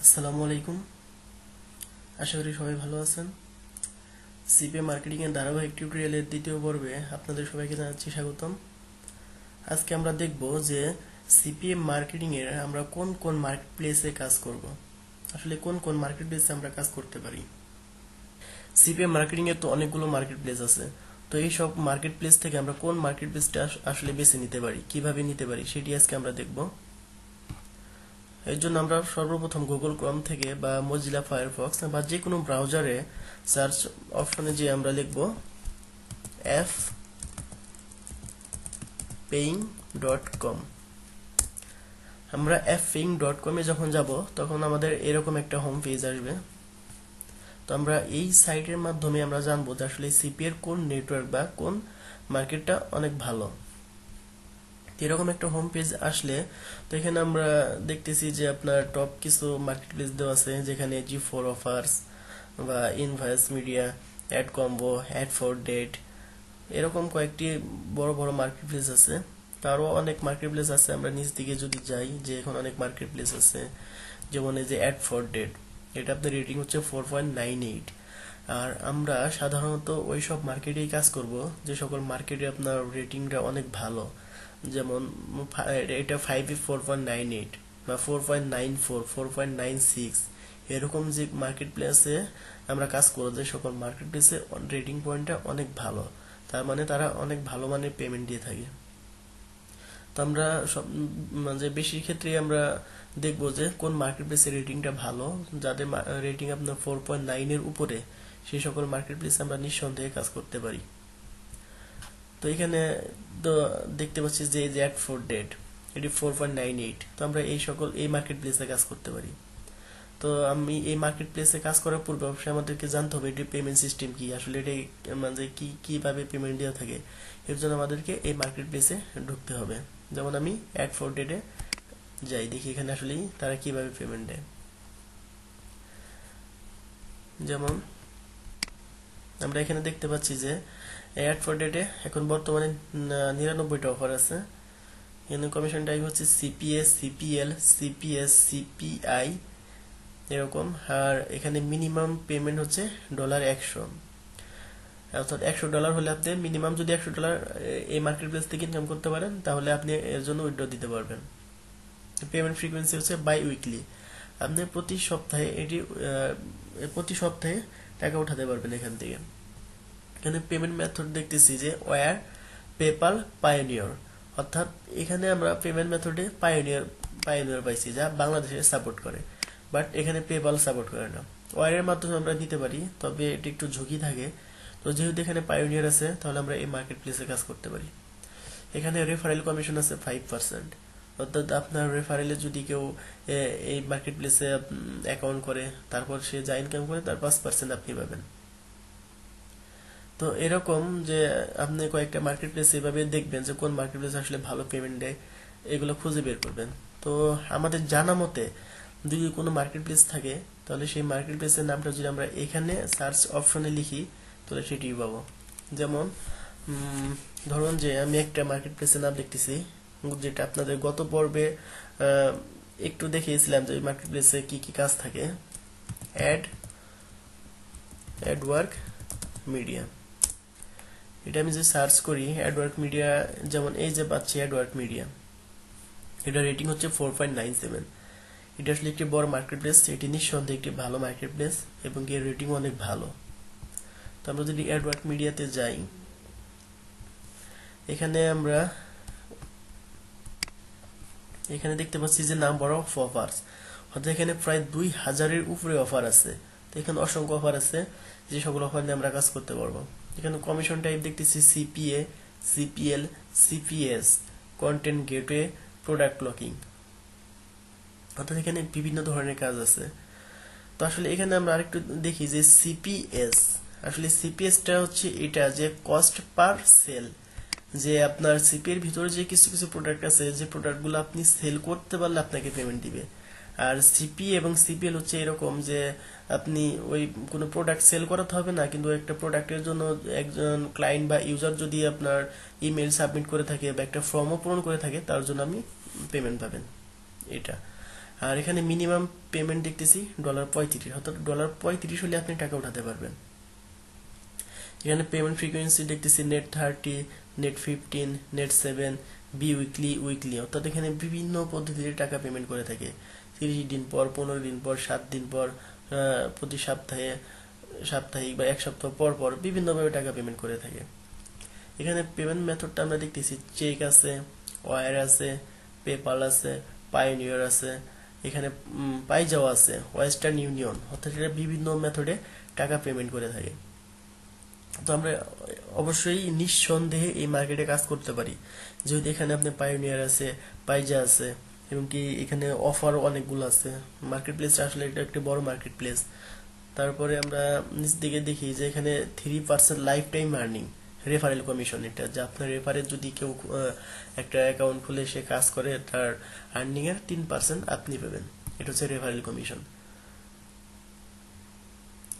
আসসালামু আলাইকুম। আশা করি সবাই ভালো আছেন। সিপিএ মার্কেটিং এর ধারাবাহিক টিউটোরিয়ালের দ্বিতীয় পর্বে আপনাদের সবাইকে জানাচ্ছি স্বাগতম। আজকে আমরা দেখব যে সিপিএ মার্কেটিং এর আমরা কোন কোন মার্কেট প্লেসে কাজ করব, আসলে কোন কোন মার্কেট প্লেসে আমরা কাজ করতে পারি। সিপিএ মার্কেটিং এর তো অনেকগুলো মার্কেট প্লেস আছে, তো এই সব মার্কেট প্লেস থেকে আমরা কোন মার্কেট প্লেসটা আসলে বেছে নিতে পারি, কিভাবে নিতে পারি সেটি আজকে আমরা দেখব। এর জন্য আমরা সর্বপ্রথম গুগল ক্রোম থেকে বা মজিলা ফায়ারফক্স বা যে কোনো ব্রাউজারে সার্চ অপশনে যে আমরা লিখব fpaying.com। আমরা fpaying.com এ যখন যাব তখন আমাদের এরকম একটা হোম পেজ আসবে। তো আমরা এই সাইটের মাধ্যমে আমরা জানবো যে আসলে সিপি এর কোন নেটওয়ার্ক বা কোন মার্কেটটা অনেক ভালো। এরকম একটা হোম পেজ আসলে তো এখানে আমরা দেখতেছি যে আপনার টপ কিছু মার্কেট প্লেস দেওয়া আছে, যেখানে G4 অফার্স বা invoice media, ad combo, ad for date, এরকম কয়েকটি বড় বড় মার্কেট প্লেস আছে। তারও অনেক মার্কেট প্লেস আছে। আমরা নিচ দিকে যদি যাই, যে এখন অনেক মার্কেট প্লেস আছে, যেমন এই যে অ্যাড ফর ডেট, এটা আপনার রেটিং হচ্ছে 4.98। আর আমরা সাধারণত ওই সব মার্কেটেই কাজ করব যে সকল মার্কেটে আপনার রেটিংটা অনেক ভালো, যেমন এটা 4.98 বা 4.94, 4.96, এরকম যে মার্কেট প্লেসে আমরা কাজ করব, যে সকল মার্কেট প্লেসে রেটিং পয়েন্টটা অনেক ভালো, তার মানে তারা অনেক ভালো মানের পেমেন্ট দিয়ে থাকে। তো আমরা সব মানে বেশির ক্ষেত্রে আমরা দেখব যে কোন মার্কেট প্লেসের রেটিংটা ভালো, যাদের রেটিং আপনার 4.9 এর উপরে, সেই সকল মার্কেট প্লেসে আমরা নিঃসন্দেহে কাজ করতে পারি। তো এখানে তো দেখতে পাচ্ছি যে এই যে অ্যাড ফর ডেট, এটি 4.98। তো আমরা এই মার্কেট প্লেসে কাজ করতে পারি। তো আমি এই মার্কেট প্লেসে কাজ করার পূর্বে অবশ্যই আমাদেরকে জানতে হবে এটি পেমেন্ট সিস্টেম কি, আসলে এটা মানে কিভাবে পেমেন্ট দেওয়া থাকে। এর জন্য আমাদেরকে এই মার্কেট প্লেসে ঢুকতে হবে। যেমন আমি অ্যাড ফর ডেটে যাই, দেখি এখানে আসলে তারা কিভাবে পেমেন্ট দেয়। যেমন আমরা এখানে দেখতে পাচ্ছি যে অ্যাড ফর ডেটে এখন বর্তমানে 99টা অফার আছে। এখানে কমিশন টাইপ হচ্ছে সিপিএস, সিপিএল, সিপিএস, সিপিআই এরকম। আর এখানে মিনিমাম পেমেন্ট হচ্ছে $100, অর্থাৎ $100 হলে আপনি মিনিমাম যদি $100 এই মার্কেট প্লেস থেকে ইনকাম করতে পারেন, তাহলে আপনি এর জন্য উইথড্র দিতে পারবেন। পেমেন্ট ফ্রিকোয়েন্সি হচ্ছে বাই উইকলি, আপনি প্রতি সপ্তাহে টাকা উঠাতে পারবেন এখান থেকে। এখানে পেমেন্ট মেথড দেখতেছি যে ওয়্যার, পেপাল, পায়োনিয়র, অর্থাৎ এখানে আমরা পেমেন্ট মেথডে পায়োনিয়র পাইছি, যা বাংলাদেশে সাপোর্ট করে, বাট এখানে পেপাল সাপোর্ট করে না। ওয়্যারের মাধ্যমে আমরা নিতে পারি, তবে এটি একটু ঝুঁকি থাকে। তো যেহেতু এখানে পায়োনিয়র আছে, তাহলে আমরা এই মার্কেট প্লেসে কাজ করতে পারি। এখানে রেফারেল কমিশন আছে 5%, অর্থাৎ আপনার রেফারেলে যদি কেউ এই মার্কেট প্লেসে অ্যাকাউন্ট করে, তারপর সে যা ইনকাম করে তার 5% আপনি পাবেন। তো এরকম যে আপনি কয়েকটা মার্কেট প্লেস এভাবে দেখবেন যে কোন মার্কেট প্লেস আসলে ভালো পেমেন্ট দেয়, এগুলো খুঁজে বের করবেন। তো আমাদের জানা মতে যদি কোনো মার্কেট প্লেস থাকে, তাহলে সেই মার্কেট প্লেসের নামটা যদি আমরা এখানে সার্চ অপশনে লিখি, তাহলে সেটি পাবো। যেমন ধরুন যে আমি একটা মার্কেট প্লেসের নাম দেখতেছি, যেটা আপনাদের গত পর্বে একটু দেখিয়েছিলাম যে মার্কেট প্লেসে কি কি কাজ থাকে। অ্যাডওয়ার্ক মিডিয়া, এটা আমি যে সার্চ করি অ্যাডওয়ার্ক মিডিয়া, যেমন এই যে পাচ্ছি অ্যাডওয়ার্ক মিডিয়া, এটা রেটিং হচ্ছে 4.97। এটা আসলে একটি বড় মার্কেট প্লেস, এটি নিঃসন্দেহে একটি ভালো মার্কেট প্লেস এবং এর রেটিং অনেক ভালো। তো আমরা যদি অ্যাডওয়ার্ক মিডিয়াতে যাই, এখানে দেখতে পাচ্ছি যে নাম্বার অফ অফার্স, অর্থাৎ এখানে প্রায় 2000-এর উপরে অফার আছে। তো এখানে অসংখ্য অফার আছে, যে সকল অফার নিয়ে আমরা কাজ করতে পারবো। এখানে কমিশন টাইপ দেখতেছি CPA, CPL, CPS, content gateway, product locking, অর্থাৎ এখানে বিভিন্ন ধরনের কাজ আছে। তো আসলে এখানে আমরা আরেকটু দেখি যে সিপিএস, আসলে সিপিএসটা হচ্ছে এটা যে কস্ট পার সেল, যে আপনার সিপি এর ভিতরে যে কিছু কিছু প্রোডাক্ট আছে, যে প্রোডাক্টগুলো আপনি সেল করতে পারলে আপনাকে পেমেন্ট দিবে। আর সিপি এবং সিপিএল হচ্ছে এরকম যে আপনি ওই কোনো প্রোডাক্ট সেল করাতে হবে না, কিন্তু একটা প্রোডাক্টের জন্য একজন ক্লায়েন্ট বা ইউজার যদি আপনার ইমেল সাবমিট করে থাকে বা একটা ফর্মও পূরণ করে থাকে, তার জন্য আপনি পেমেন্ট পাবেন এটা। আর এখানে মিনিমাম পেমেন্ট দেখতেছি $35, অর্থাৎ $35 হলে আপনি টাকা উঠাতে পারবেন। এখানে পেমেন্ট ফ্রিকোয়েন্সি দেখতেছি net 30, net 15, net 7, biweekly, weekly, অর্থাৎ এখানে বিভিন্ন পদ্ধতিতে টাকা পেমেন্ট করে থাকে। 30 দিন পর, 15 দিন পর, 7 দিন পর, প্রতি সপ্তাহে, সাপ্তাহিক বা এক সপ্তাহ পর পর বিভিন্নভাবে টাকা পেমেন্ট করে থাকে। এখানে পেমেন্ট মেথডটা আমরা দেখতেছি চেক আছে, ওয়ার আছে, পেপাল আছে, পায়োনিয়ার আছে, এখানে পাইজাও আছে, ওয়েস্টার্ন ইউনিয়ন, অর্থাৎ এটা বিভিন্ন মেথডে টাকা পেমেন্ট করে থাকে। তো আমরা অবশ্যই নিঃসন্দেহে এই মার্কেটে কাজ করতে পারি, যেহেতু এখানে আপনি পায়োনিয়ার আছে, পাইজা আছে, এবং কি এখানে অফারও অনেকগুলো আছে। মার্কেট প্লেসটা আসলে এটা একটা বড় মার্কেট প্লেস। তারপরে আমরা নিচ দিকে দেখি যে এখানে 3% life time earning referral commission, এটা যে আপনার রেফারে যদি কেউ একটা অ্যাকাউন্ট খুলে সে কাজ করে তার আর্নিং এর 3% আপনি পাবেন, এটা হচ্ছে রেফারেল কমিশন।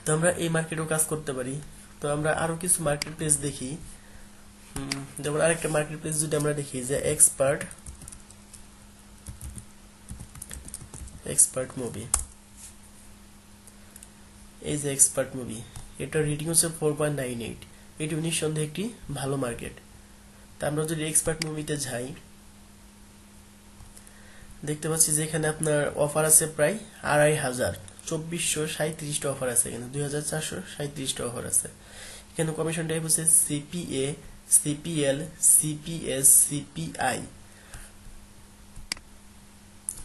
তো আমরা এই মার্কেটেও কাজ করতে পারি। তো আমরা আরো কিছু মার্কেট প্লেস দেখি, যেমন আরেকটা মার্কেট প্লেস যদি আমরা দেখি যে এক্সপার্ট মুভি, এই যে এক্সপার্ট মুভি, এটা রেটিং হচ্ছে 4.98, এটি নিঃসন্দেহে একটি ভালো মার্কেট। তা আমরা যদি এক্সপার্ট মুভিতে যাই, দেখতে পাচ্ছি যে এখানে আপনার অফার আছে প্রায় 2500, 2437টা অফার আছে, এখানে 2437টা অফার আছে। এখানে কমিশন টাইপ হচ্ছে সিপিএ, সিপিএল, সিপিএস, সিপিআই।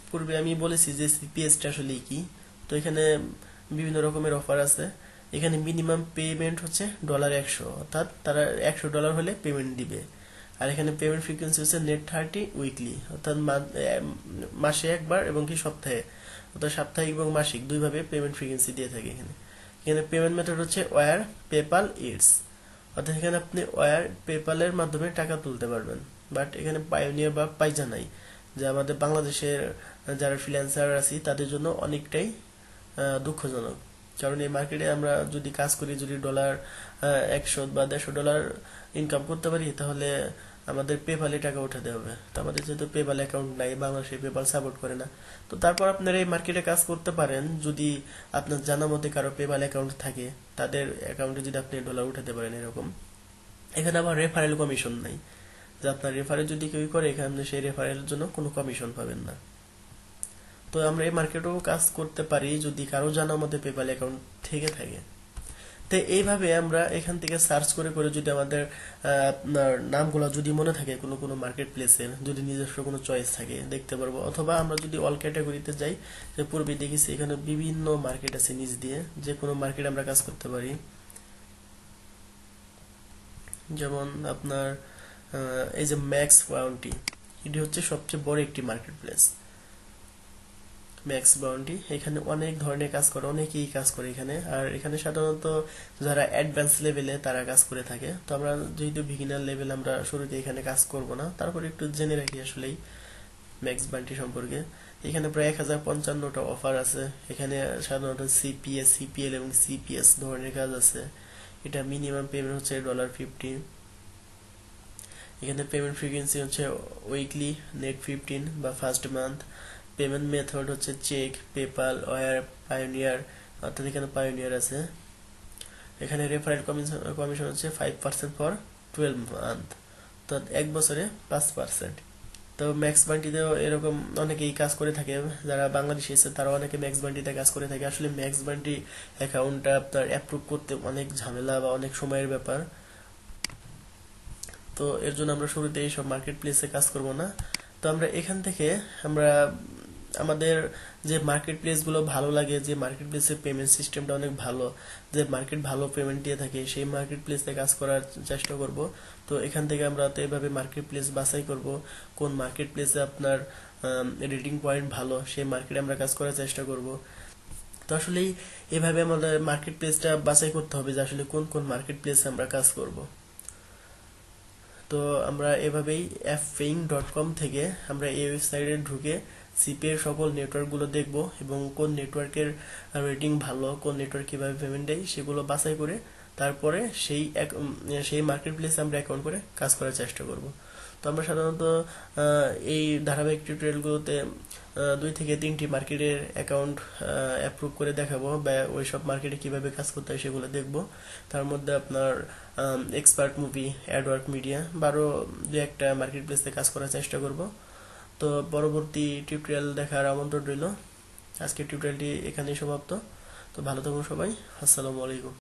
পূর্বে আমি বলেছি যে সিপিএসটা আসলে কি। তো এখানে বিভিন্ন রকমের অফার আছে। এখানে মিনিমাম পেমেন্ট হচ্ছে $100, অর্থাৎ তারা $100 হলে পেমেন্ট দিবে। আর এখানে পেমেন্ট ফ্রিকোয়েন্সি হচ্ছে net 30 উইকলি, অর্থাৎ মাসে একবার এবং কি সপ্তাহে, অর্থাৎ সাপ্তাহিক এবং মাসিক দুইভাবে পেমেন্ট ফ্রিকোয়েন্সি দিয়ে থাকে। এখানে পেমেন্ট মেথড হচ্ছে ওয়ার, পেপাল, ইটস, অর্থাৎ এখানে আপনি ওয়ার, পেপালের মাধ্যমে টাকা তুলতে পারবেন। বাট এখানে পায়োনিয়ার বা পাইজা নাই, যে আমাদের বাংলাদেশের যারা ফ্রিল্যান্সার আছি তাদের জন্য অনেকটাই দুঃখজনক। কারণ এই মার্কেটে আমরা যদি কাজ করি, যদি $100 বা $150 ইনকাম করতে পারি, তাহলে আমাদের পেপালে টাকা উঠাতে হবে। তো আমাদের যেহেতু পেপাল অ্যাকাউন্ট নাই, বাংলাদেশে পেপাল সাপোর্ট করে না। তো তারপর আপনারা এই মার্কেটে কাজ করতে পারেন যদি আপনার জানা মতে কারো পেপাল অ্যাকাউন্ট থাকে, তাদের অ্যাকাউন্টে যদি আপনি ডলার উঠাতে পারেন এরকম। এখানে আবার রেফারেল কমিশন নাই, যে আপনার রেফারেল যদি কেউ করে, এখানে সেই রেফারেলের জন্য কোনো কমিশন পাবেন না। তো আমরা এই মার্কেটেও কাজ করতে পারি যদি কারো জানা মতে পেপাল অ্যাকাউন্ট থেকে থাকে। তো এইভাবে আমরা এখান থেকে সার্চ করে করে যদি আমাদের আপনার নামগুলো যদি মনে থাকে কোনো কোনো মার্কেট প্লেসের, যদি নিজস্ব কোনো চয়েস থাকে দেখতে পারবো। অথবা আমরা যদি অল ক্যাটাগরিতে যাই, যে পূর্বে দেখেছি এখানে বিভিন্ন মার্কেট আছে, নিচ দিয়ে যে কোনো মার্কেট আমরা কাজ করতে পারি। যেমন আপনার এই যে ম্যাক্স বাউন্টি, এটি হচ্ছে সবচেয়ে বড় একটি মার্কেট প্লেস। ম্যাক্স বাউন্টি এখানে অনেক ধরনের কাজ করে, অনেকেই কাজ করে এখানে। আর এখানে সাধারণত যারা অ্যাডভান্স লেভেলে তারা কাজ করে থাকে। তো আমরা যেহেতু বিগিনার লেভেল, আমরা শুরুতে এখানে কাজ করব না, তারপর একটু জেনে রাখি আসলেই ম্যাক্স বাউন্টি সম্পর্কে। এখানে প্রায় 1055টা অফার আছে। এখানে সাধারণত সিপিএস, সিপিএল এবং সিপিএস ধরনের কাজ আছে। এটা মিনিমাম পেমেন্ট হচ্ছে $50। এখানে পেমেন্ট ফ্রিকোয়েন্সি হচ্ছে উইকলি, net 15 বা ফার্স্ট মান্থ। পেমেন্ট মেথড হচ্ছে চেক, পেপাল, ওয়ার, পায়োনিয়ার, অর্থাৎ এখানে পায়োনিয়ার আছে। এখানে রেফারেল কমিশন হচ্ছে 5% ফর 12 মান্থ, তো এক বছরে 5%। তো ম্যাক্স বান্টিতেও এরকম অনেকেই কাজ করে থাকে, যারা বাংলাদেশে এসে তারা অনেকে ম্যাক্স বান্টিতে কাজ করে থাকে। আসলে ম্যাক্স বান্টি অ্যাকাউন্টটা আপনার অ্যাপ্রুভ করতে অনেক ঝামেলা বা অনেক সময়ের ব্যাপার। তো এর জন্য আমরা শুরুতে এইসব মার্কেট প্লেসে কাজ করব না। তো আমরা এখান থেকে আমরা আমাদের যে মার্কেট প্লেসগুলো ভালো লাগে, যে মার্কেট প্লেসের পেমেন্ট সিস্টেমটা অনেক ভালো, যে মার্কেট ভালো পেমেন্ট দিয়ে থাকে, সেই মার্কেট প্লেসে কাজ করার চেষ্টা করব। তো এখান থেকে আমরা তো এভাবে মার্কেট প্লেস বাছাই করব, কোন মার্কেট প্লেসে আপনার রেটিং পয়েন্ট ভালো, সেই মার্কেটে আমরা কাজ করার চেষ্টা করব। তো আসলে এভাবে আমাদের মার্কেট প্লেসটা বাছাই করতে হবে যে আসলে কোন কোন মার্কেট প্লেসে আমরা কাজ করব। তো আমরা এভাবেই fpaying.com থেকে আমরা এই ওয়েবসাইটে ঢুকে সিপি এর সকল নেটওয়ার্কগুলো দেখব এবং কোন নেটওয়ার্কের রেটিং ভালো, কোন নেটওয়ার্ক কিভাবে পেমেন্ট দেয় সেগুলো বাছাই করে তারপরে সেই মার্কেট প্লেসে আমরা অ্যাকাউন্ট করে কাজ করার চেষ্টা করব। তো আমরা সাধারণত এই ধারাবাহিক টিউটোরিয়ালগুলোতে 2 থেকে 3টি মার্কেটের অ্যাকাউন্ট অ্যাপ্রুভ করে দেখাবো, বা ওই সব মার্কেটে কিভাবে কাজ করতে হয় সেগুলো দেখবো। তার মধ্যে আপনার এক্সপার্ট মুভি, অ্যাডওয়ার্ক মিডিয়া বা আরও 2-1টা মার্কেট প্লেসে কাজ করার চেষ্টা করব। তো পরবর্তী টিউটোরিয়াল দেখার আমন্ত্রণ রইল। আজকের টিউটোরিয়ালটি এখানেই সমাপ্ত। তো ভালো থাকুন সবাই। আসসালামু আলাইকুম।